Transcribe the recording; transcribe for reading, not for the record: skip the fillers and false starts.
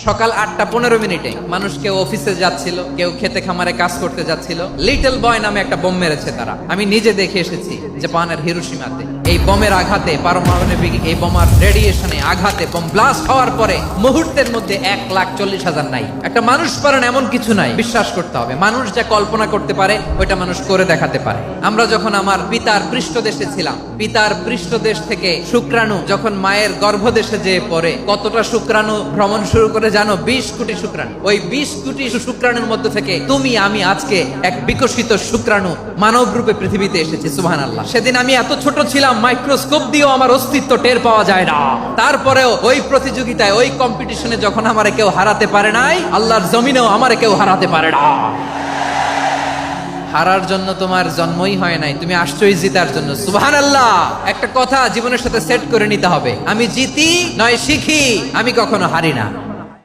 সকাল 8:15 মানুষ কেউ অফিসে যাচ্ছিল, কেউ খেতে খামারে কাজ করতে যাচ্ছিল। লিটল বয় নামে একটা বোম মেরেছে তারা। আমি নিজে দেখে এসেছি জাপানের হিরোশিমাতে। এই বোমের আঘাতে, পারমাণবিক এই বোমার রেডিয়েশনে আঘাতে, বোম ব্লাস্ট হওয়ার পরে মুহূর্তের মধ্যে 1,40,000 নাই। একটা মানুষ পারেন এমন কিছু নাই, বিশ্বাস করতে হবে। মানুষ যা কল্পনা করতে পারে ওইটা মানুষ করে দেখাতে পারে। আমরা যখন আমার পিতার পৃষ্ঠদেশে ছিলাম, পিতার পৃষ্ঠদেশ থেকে শুক্রাণু যখন মায়ের গর্ভদেশে যেয়ে পড়ে, কতটা শুক্রাণু ভ্রমণ শুরু করে জানো? 20 কোটি শুক্রাণু। ওই 20 কোটি শুক্রাণুর মধ্যে থেকে তুমি আমি আজকে এক বিকশিত শুক্রাণু মানব রূপে পৃথিবীতে এসেছি। সুবহানাল্লাহ। সেদিন আমি এত ছোট ছিলাম, মাইক্রোস্কোপ দিয়েও আমার অস্তিত্ব টের পাওয়া যায় না। তারপরেও ওই প্রতিযোগিতায়, ওই কম্পিটিশনে যখন আমারে কেউ হারাতে পারে নাই, আল্লাহর জমিনেও আমারে কেউ হারাতে পারে না। হারার জন্য তোমার জন্মই হয় নাই, তুমি আসছোই জিতার জন্য। সুবহানাল্লাহ। একটা কথা জীবনের সাথে সেট করে নিতে হবে, আমি জিতি নয় শিখি, আমি কখনো হারি না।